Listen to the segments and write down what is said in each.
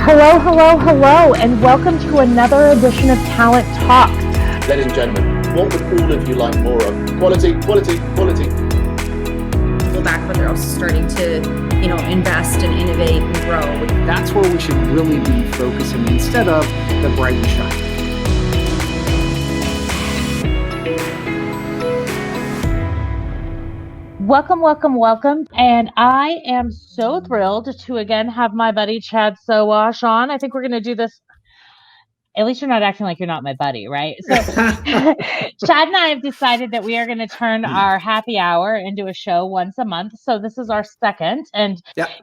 Hello, hello, hello, and welcome to another edition of Talent Talk. Ladies and gentlemen, what would all of you like more of? Quality, quality, quality. Pull back, but they're also starting to, invest and innovate and grow. That's where we should really be focusing instead of the bright and shiny. Welcome, welcome, welcome. And I am so thrilled to again have my buddy Chad Sowash on. I think we're going to do this. At least you're not acting like you're not my buddy, right? So Chad and I have decided that we are going to turn our happy hour into a show once a month. So this is our second. And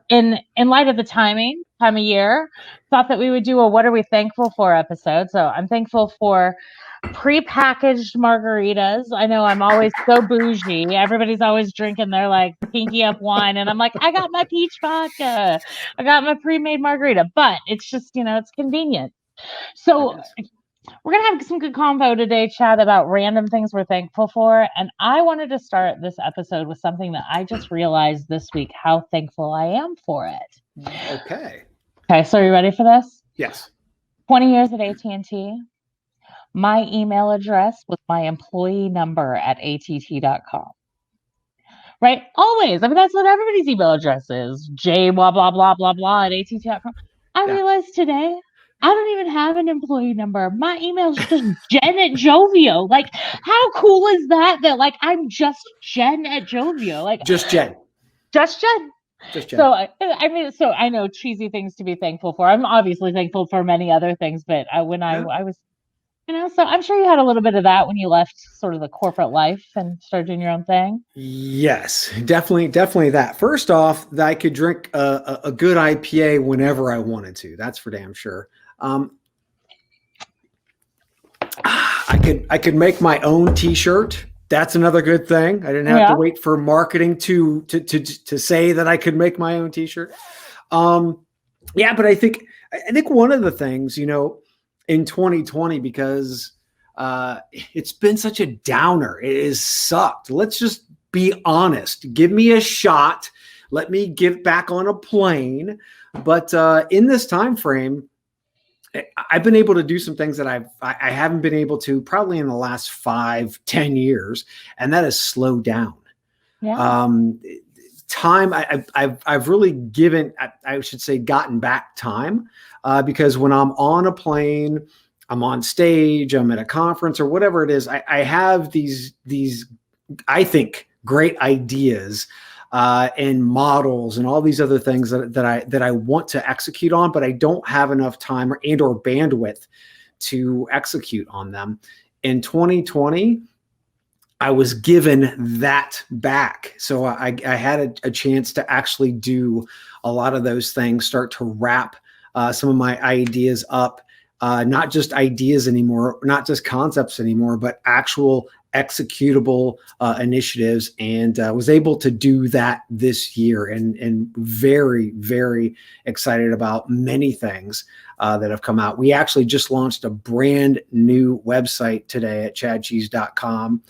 in light of the time of year, thought that we would do a What Are We Thankful For episode. So I'm thankful for prepackaged margaritas. I know I'm always so bougie. Everybody's always drinking their like pinky up wine. And I'm like, I got my peach vodka. I got my pre-made margarita. But it's just, it's convenient. So we're going to have some good convo today, Chad, about random things we're thankful for. And I wanted to start this episode with something that I just realized this week, how thankful I am for it. Okay, so are you ready for this? Yes. 20 years at AT&T. My email address was my employee number at att.com. Right? Always. I mean, that's what everybody's email address is. J blah, blah, blah, blah, blah at att.com. I realized today, I don't even have an employee number. My email is just Jenn at Joveo. Like, how cool is that? That like I'm just Jenn at Joveo. Like just Jenn. Just Jenn. Just Jenn. So I know cheesy things to be thankful for. I'm obviously thankful for many other things, but I was, so I'm sure you had a little bit of that when you left sort of the corporate life and started doing your own thing. Yes, definitely that. First off, that I could drink a good IPA whenever I wanted to. That's for damn sure. I could make my own T-shirt. That's another good thing. I didn't have to wait for marketing to say that I could make my own T-shirt. But I think one of the things, in 2020, because it's been such a downer, it has sucked. Let's just be honest. Give me a shot. Let me get back on a plane. But in this time frame, I've been able to do some things that I haven't been able to probably in the last 5-10 years, and that has slowed down. Time I've really given, I should say, gotten back time because when I'm on a plane, I'm on stage, I'm at a conference or whatever it is, I have these I think great ideas and models and all these other things that I want to execute on, but I don't have enough time or bandwidth to execute on them. In 2020, I was given that back. So I had a chance to actually do a lot of those things, start to wrap some of my ideas up, not just ideas anymore, not just concepts anymore, but actual executable initiatives, and was able to do that this year, and very, very excited about many things that have come out. We actually just launched a brand new website today at chadcheese.com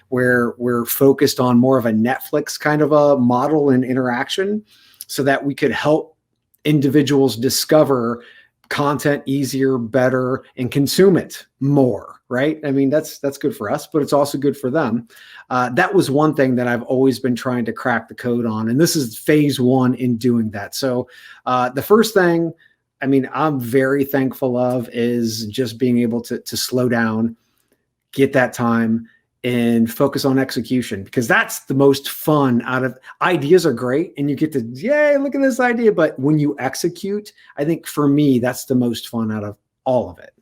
where we're focused on more of a Netflix kind of a model and interaction so that we could help individuals discover content easier, better, and consume it more, right? I mean, that's good for us, but it's also good for them. That was one thing that I've always been trying to crack the code on, and this is phase one in doing that. So the first thing, I'm very thankful of is just being able to slow down, get that time, and focus on execution, because that's the most fun out of ideas. Are great and you get to, yay, look at this idea. But when you execute, I think for me, that's the most fun out of all of it.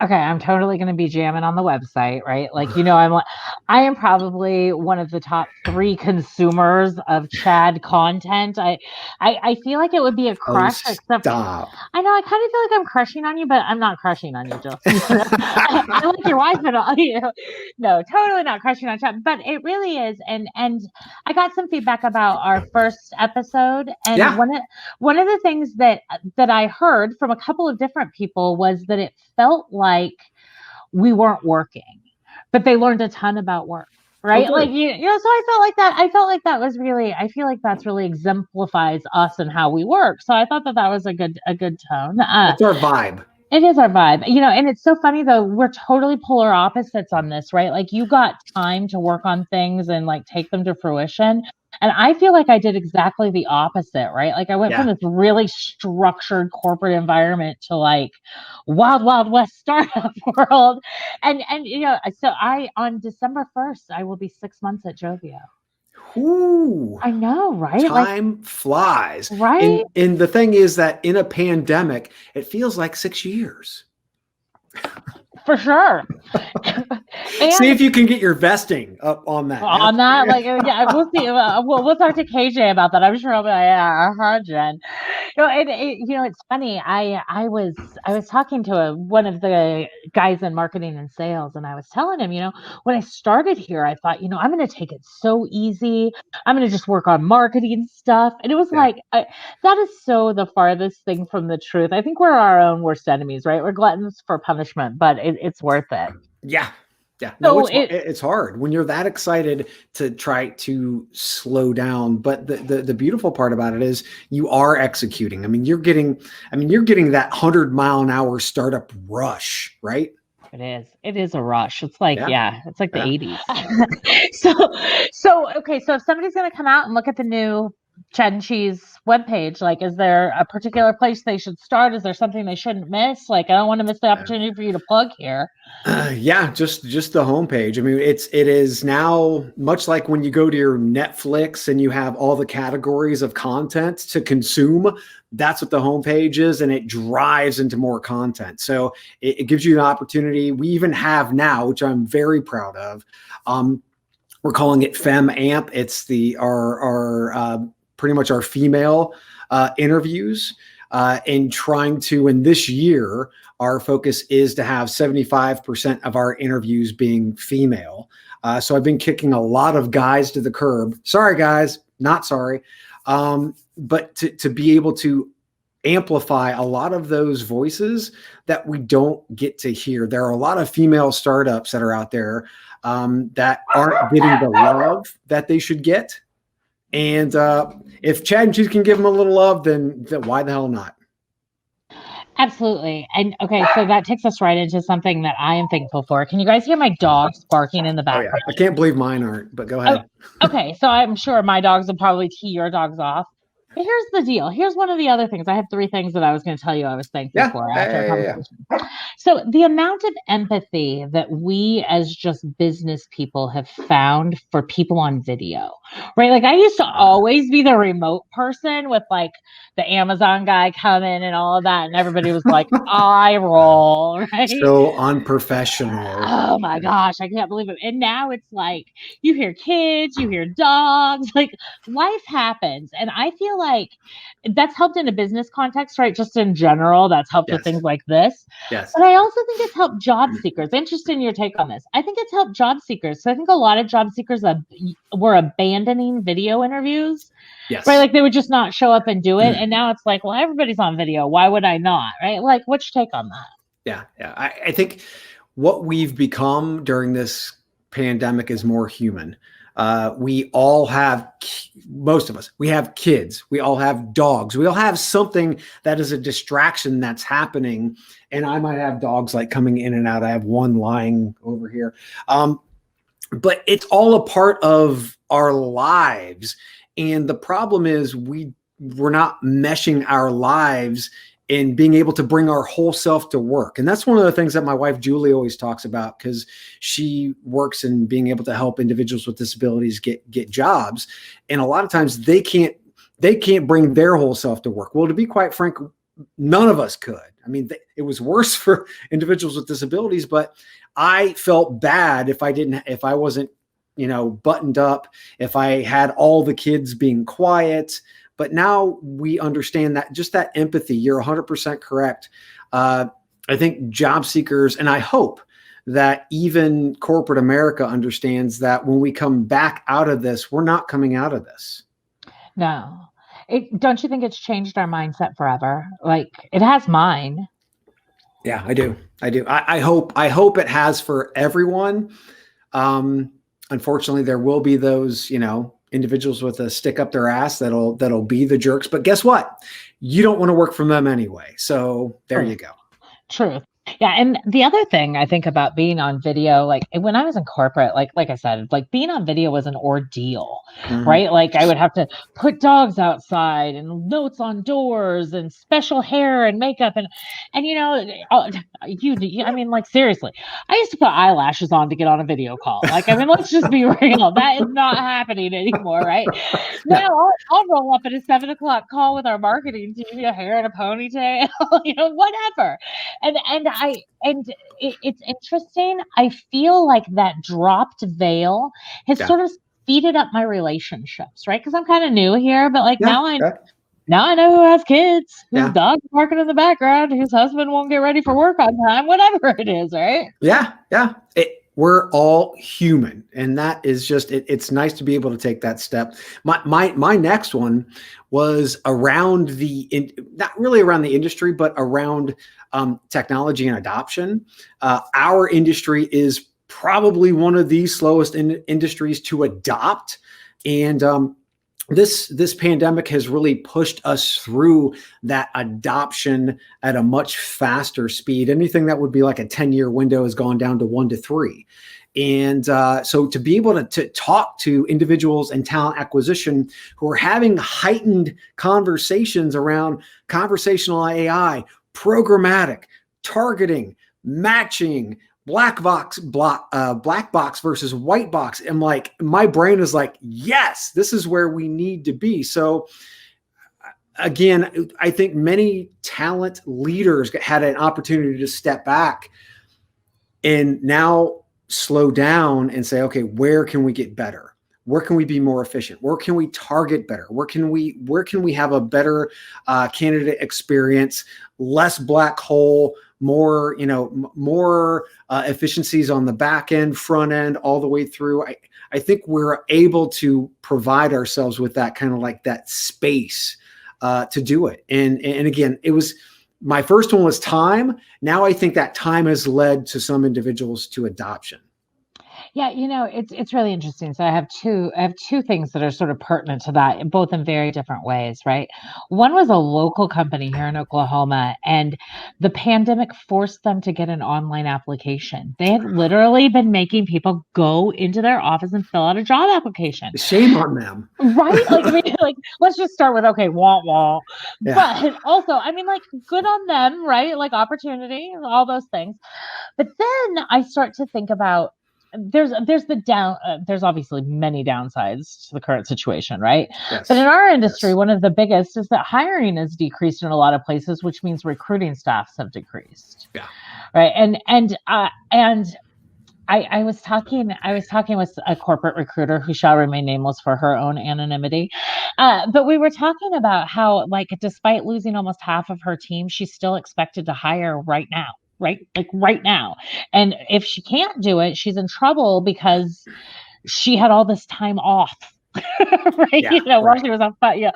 Okay, I'm totally going to be jamming on the website, right? Like, I am probably one of the top 3 consumers of Chad content. I feel like it would be a crush. Stop. I know, I kind of feel like I'm crushing on you, but I'm not crushing on you, Jill. I like your wife and all. No, totally not crushing on Chad, but it really is. And I got some feedback about our first episode, and one of the things that I heard from a couple of different people was that it felt like we weren't working, but they learned a ton about work. right? good. Like so I felt like that. I felt like that was really. I feel like that's really exemplifies us and how we work. So I thought that that was a good tone. That's our vibe. It is our vibe, and it's so funny though. We're totally polar opposites on this, right? Like you got time to work on things and like take them to fruition. And I feel like I did exactly the opposite, right? Like I went from Yeah. this really structured corporate environment to like wild, wild west startup world. And so on December 1st, I will be 6 months at Joveo. Ooh, I know, right? Like, time flies. right? And the thing is that in a pandemic, it feels like 6 years. For sure. See if you can get your vesting up on that. On that, like, yeah, we'll see. We'll talk to KJ about that. I'm sure I'll be like, yeah, Jen. It's funny. I was talking to one of the guys in marketing and sales, and I was telling him, when I started here, I thought, I'm going to take it so easy. I'm going to just work on marketing stuff, and it was Yeah. like that is so the farthest thing from the truth. I think we're our own worst enemies, right? We're gluttons for punishment, but it's worth it. Yeah. Yeah. No, So it's hard when you're that excited to try to slow down. But the beautiful part about it is you are executing. You're getting that 100-mile-an-hour startup rush, right? It is a rush. It's like, it's like the 80s. Okay. So if somebody's going to come out and look at the new Chen Cheese webpage, like, is there a particular place they should start? Is there something they shouldn't miss? Like, I don't want to miss the opportunity for you to plug here. Just the homepage. It is now much like when you go to your Netflix and you have all the categories of content to consume. That's what the homepage is, and it drives into more content. So it gives you an opportunity. We even have now, which I'm very proud of. We're calling it Fem Amp. It's our pretty much our female interviews, and trying to, in this year, our focus is to have 75% of our interviews being female. So I've been kicking a lot of guys to the curb. Sorry, guys, not sorry. But to be able to amplify a lot of those voices that we don't get to hear. There are a lot of female startups that are out there that aren't getting the love that they should get. And if Chad and Cheese can give them a little love, then why the hell not? Absolutely. And okay, so that takes us right into something that I am thankful for. Can you guys hear my dogs barking in the background? Oh, yeah. I can't believe mine aren't, but go ahead. Okay, so I'm sure my dogs will probably tee your dogs off. But here's the deal. Here's one of the other things. I have 3 things that I was going to tell you I was thankful for after the conversation. So the amount of empathy that we as just business people have found for people on video, right? Like I used to always be the remote person with like the Amazon guy coming and all of that. And everybody was like, eye roll, right? So unprofessional. Oh my gosh, I can't believe it. And now it's like you hear kids, you hear dogs, like life happens. And I feel like that's helped in a business context, right? Just in general, that's helped with things like this. Yes. But I also think it's helped job seekers. Interested in your take on this. I think it's helped job seekers. So I think a lot of job seekers were abandoning video interviews. Yes. Right. Like they would just not show up and do it. And now it's like, well, everybody's on video. Why would I not? Right. Like, what's your take on that? Yeah. I think what we've become during this pandemic is more human. We all have, most of us, we have kids, we all have dogs, we all have something that is a distraction that's happening. And I might have dogs like coming in and out. I have one lying over here. But it's all a part of our lives. And the problem is we're not meshing our lives and being able to bring our whole self to work. And that's one of the things that my wife, Julie, always talks about, because she works in being able to help individuals with disabilities get jobs. And a lot of times they can't bring their whole self to work. Well, to be quite frank, none of us could. It was worse for individuals with disabilities, but I felt bad if I wasn't, buttoned up, if I had all the kids being quiet. But now we understand that just that empathy, you're 100% correct. I think job seekers, and I hope that even corporate America understands that when we come back out of this, we're not coming out of this. No. Don't you think it's changed our mindset forever? Like it has mine. Yeah, I do. I hope it has for everyone. unfortunately, there will be those, individuals with a stick up their ass that'll be the jerks. But guess what? You don't want to work from them anyway. So there you go. Truth. Yeah. And the other thing I think about being on video, like when I was in corporate, like I said, like being on video was an ordeal, right? Like I would have to put dogs outside and notes on doors and special hair and makeup and I mean, like seriously, I used to put eyelashes on to get on a video call. Like, I mean, let's just be real. That is not happening anymore, right? Now I'll roll up at a 7:00 call with our marketing team, hair in a ponytail, whatever. And it's interesting. I feel like that dropped veil has sort of speeded up my relationships, right? Because I'm kind of new here, but like now I know who has kids, whose dog's barking in the background, whose husband won't get ready for work on time, whatever it is, right? Yeah. We're all human, and that is just it's nice to be able to take that step. My next one was around not really around the industry, but around technology and adoption. Our industry is probably one of the slowest industries to adopt, and this pandemic has really pushed us through that adoption at a much faster speed. Anything that would be like a 10-year window has gone down to 1 to 3. And so to be able to talk to individuals and talent acquisition who are having heightened conversations around conversational AI, programmatic, targeting, matching, black box versus white box. I'm like, my brain is like, yes, this is where we need to be. So again, I think many talent leaders had an opportunity to step back and now slow down and say, okay, where can we get better? Where can we be more efficient? Where can we target better? Where can we have a better candidate experience, less black hole, more efficiencies on the back end, front end, all the way through. I think we're able to provide ourselves with that kind of like that space to do it. And again, it was my first one was time. Now I think that time has led to some individuals to adoption. Yeah, it's really interesting. So I have two things that are sort of pertinent to that, both in very different ways, right? One was a local company here in Oklahoma, and the pandemic forced them to get an online application. They had literally been making people go into their office and fill out a job application. Shame on them. Right? Like, I mean, like, let's just start with, okay, wah, wah. Yeah. But also, I mean, like, good on them, right? Like opportunity, all those things. But then I start to think about, there's obviously many downsides to the current situation, right? Yes. But in our industry, one of the biggest is that hiring has decreased in a lot of places, which means recruiting staffs have decreased. Yeah. Right. And I was talking with a corporate recruiter who shall remain nameless for her own anonymity. But we were talking about how, like, despite losing almost half of her team, she's still expected to hire right now. Right? Like right now. And if she can't do it, she's in trouble because she had all this time off. Right? Yeah, while she was on fire. Yeah.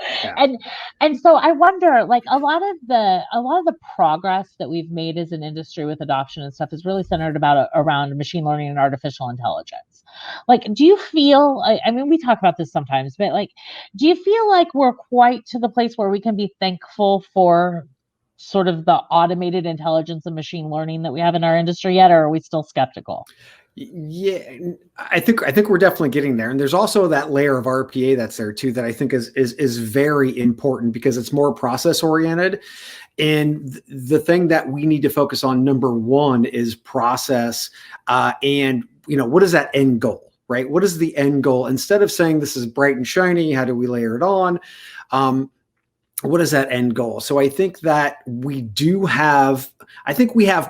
And so I wonder, like a lot of the progress that we've made as an industry with adoption and stuff is really centered around machine learning and artificial intelligence. Like, do you feel, I mean, we talk about this sometimes, but like, do you feel like we're quite to the place where we can be thankful for sort of the automated intelligence and machine learning that we have in our industry yet, or are we still skeptical? Yeah, I think we're definitely getting there. And there's also that layer of RPA that's there too, that I think is very important because it's more process oriented. And the thing that we need to focus on, number one, is process. And what is that end goal, right? What is the end goal? Instead of saying this is bright and shiny, how do we layer it on? What is that end goal? So I think that we have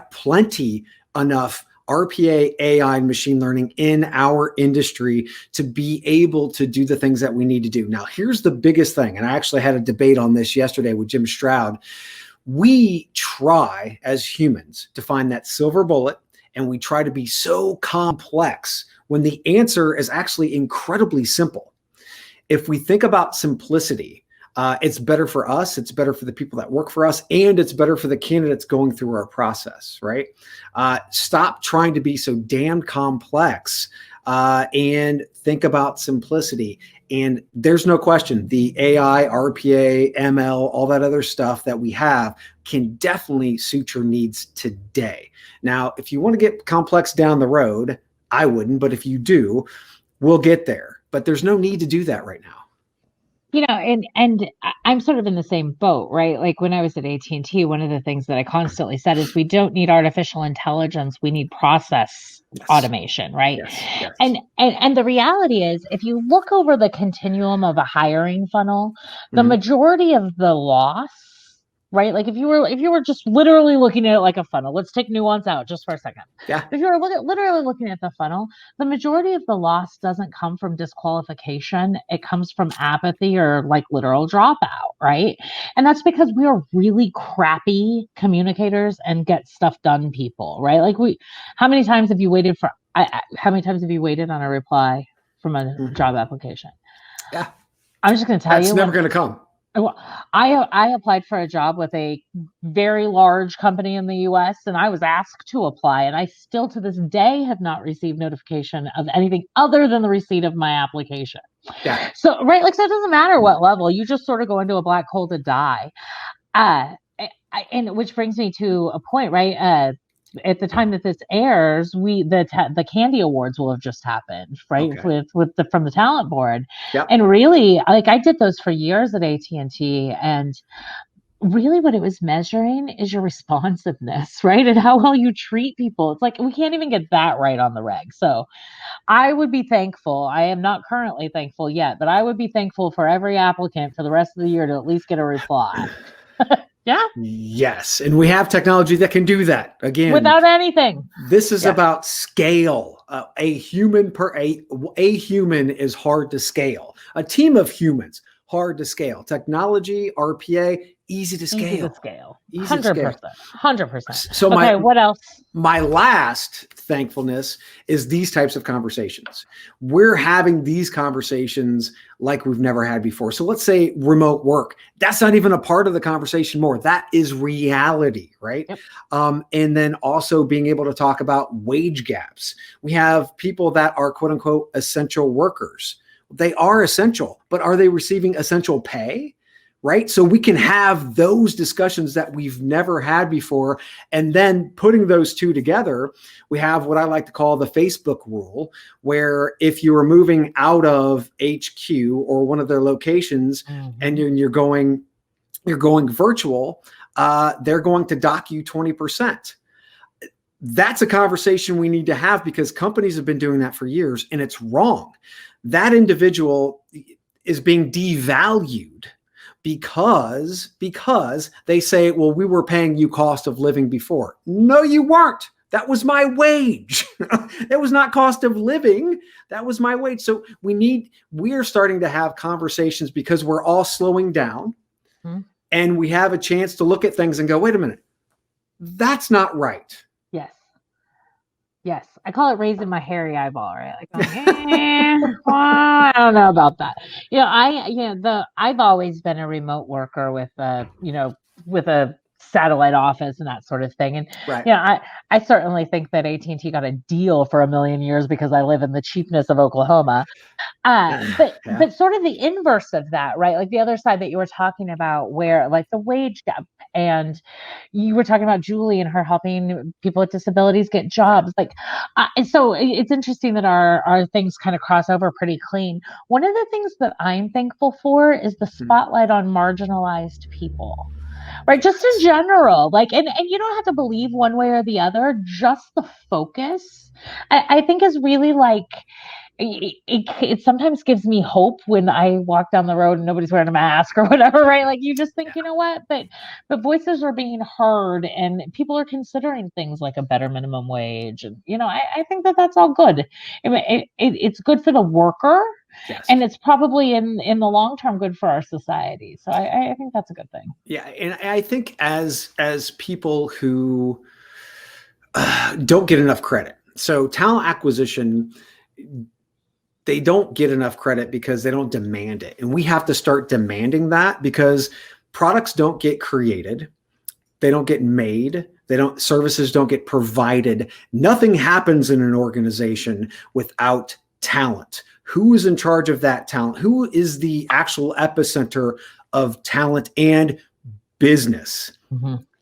plenty enough RPA, AI, and machine learning in our industry to be able to do the things that we need to do. Now, here's the biggest thing, and I actually had a debate on this yesterday with Jim Stroud. We try as humans to find that silver bullet, and we try to be so complex when the answer is actually incredibly simple. If we think about simplicity, It's better for us. It's better for the people that work for us, and it's better for the candidates going through our process, right? Stop trying to be so damn complex and think about simplicity. And there's no question the AI, RPA, ML, all that other stuff that we have can definitely suit your needs today. Now, if you want to get complex down the road, I wouldn't, but if you do, we'll get there. But there's no need to do that right now. And I'm sort of in the same boat, right? Like when I was at AT&T, one of the things that I constantly said is we don't need artificial intelligence, we need process automation, right? Yes. And the reality is, if you look over the continuum of a hiring funnel, the majority of the loss, right? Like if you were just literally looking at it like a funnel, let's take nuance out just for a second. Yeah. If you were literally looking at the funnel, the majority of the loss doesn't come from disqualification. It comes from apathy or like literal dropout, right? And that's because we are really crappy communicators and get stuff done people, right? Like how many times have you waited on a reply from a job application? Yeah. I'm just going to tell you. That's never going to come. I applied for a job with a very large company in the US, and I was asked to apply, and I still to this day have not received notification of anything other than the receipt of my application. Yeah. So, right, like, so it doesn't matter what level, you just sort of go into a black hole to die. And which brings me to a point, right? At the time that this airs, the Candy Awards will have just happened, right? Okay. From the talent board. Yep. And really, like I did those for years at AT&T, and really what it was measuring is your responsiveness, right? And how well you treat people. It's like we can't even get that right on the reg. So I would be thankful. I am not currently thankful yet, but I would be thankful for every applicant for the rest of the year to at least get a reply. Yeah. Yes. And we have technology that can do that. Again, without anything. This is about scale. A human is hard to scale. A team of humans, hard to scale. Technology, RPA, easy to scale. 100%. So what else? My last thankfulness is these types of conversations. We're having these conversations like we've never had before. So let's say remote work. That's not even a part of the conversation more. That is reality, right? Yep. And then also being able to talk about wage gaps. We have people that are quote unquote essential workers. They are essential, but are they receiving essential pay? Right? So we can have those discussions that we've never had before. And then putting those two together, we have what I like to call the Facebook rule, where if you are moving out of HQ or one of their locations and you're going virtual, they're going to dock you 20%. That's a conversation we need to have because companies have been doing that for years and it's wrong. That individual is being devalued because they say, well, we were paying you cost of living before. No, you weren't. That was my wage. It was not cost of living. That was my wage. So we are starting to have conversations because we're all slowing down and we have a chance to look at things and go, wait a minute, that's not right. Yes. I call it raising my hairy eyeball, right? Like, I don't know about that. I've always been a remote worker with a satellite office and that sort of thing. And I certainly think that AT&T got a deal for 1,000,000 years because I live in the cheapness of Oklahoma. But sort of the inverse of that, right? Like the other side that you were talking about where like the wage gap, and you were talking about Julie and her helping people with disabilities get jobs. Like, so it's interesting that our things kind of cross over pretty clean. One of the things that I'm thankful for is the spotlight on marginalized people. Right. Just in general, like, and you don't have to believe one way or the other, just the focus, I think is really like, it sometimes gives me hope when I walk down the road and nobody's wearing a mask or whatever, right? Like you just think, you know what, but voices are being heard and people are considering things like a better minimum wage. And, I think that that's all good. I mean, it's good for the worker. Yes. And it's probably in the long term good for our society. So I think that's a good thing. Yeah. And I think as people who don't get enough credit, so talent acquisition they don't get enough credit because they don't demand it. And we have to start demanding that, because products don't get created. They don't get made. Services don't get provided. Nothing happens in an organization without talent. Who is in charge of that talent? Who is the actual epicenter of talent and business?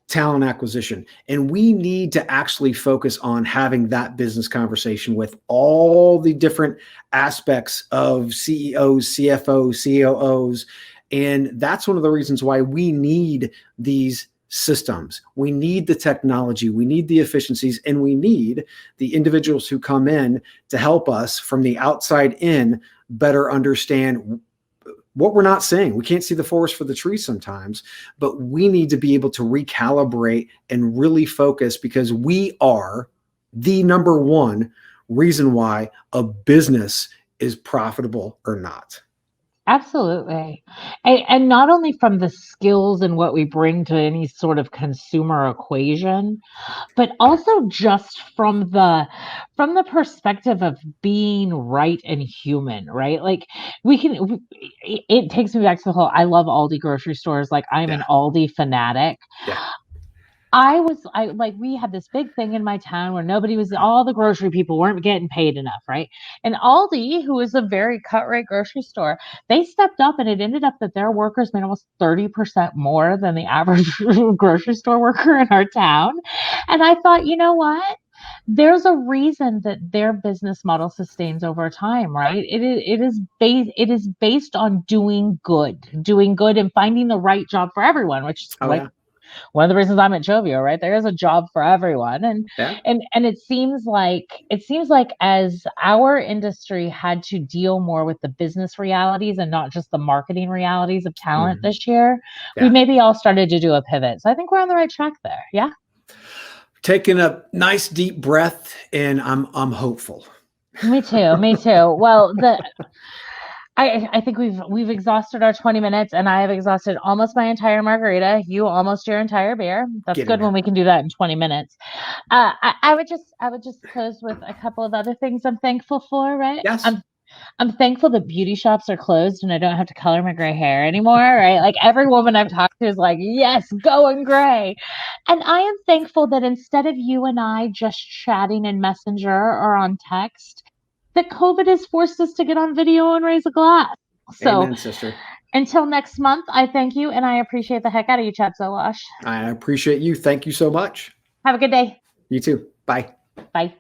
Talent acquisition. And we need to actually focus on having that business conversation with all the different aspects of CEOs, CFOs, COOs. And that's one of the reasons why we need these systems. We need the technology, we need the efficiencies, and we need the individuals who come in to help us from the outside in better understand what we're not seeing. We can't see the forest for the trees sometimes, but we need to be able to recalibrate and really focus, because we are the number one reason why a business is profitable or not. Absolutely. And not only from the skills and what we bring to any sort of consumer equation, but also just from the perspective of being right and human, right? Like it takes me back to the whole, I love Aldi grocery stores. Like I'm an Aldi fanatic. Yeah. We had this big thing in my town where all the grocery people weren't getting paid enough, right? And Aldi, who is a very cut rate grocery store, they stepped up, and it ended up that their workers made almost 30% more than the average grocery store worker in our town. And I thought, you know what? There's a reason that their business model sustains over time, right? It is based on doing good and finding the right job for everyone, which is one of the reasons I'm at Joveo, right? There is a job for everyone. And it seems like as our industry had to deal more with the business realities and not just the marketing realities of talent this year, we maybe all started to do a pivot. So I think we're on the right track there. Yeah. Taking a nice deep breath, and I'm hopeful. Me too. Well, I think we've exhausted our 20 minutes, and I have exhausted almost my entire margarita. You almost your entire beer. That's good when we can do that in 20 minutes. I would just close with a couple of other things I'm thankful for, right? Yes. I'm thankful that beauty shops are closed and I don't have to color my gray hair anymore, right? Like every woman I've talked to is like, yes, going gray. And I am thankful that instead of you and I just chatting in Messenger or on text, that COVID has forced us to get on video and raise a glass. So, amen, sister. Until next month, I thank you, and I appreciate the heck out of you, Chad Sowash. I appreciate you. Thank you so much. Have a good day. You too. Bye. Bye.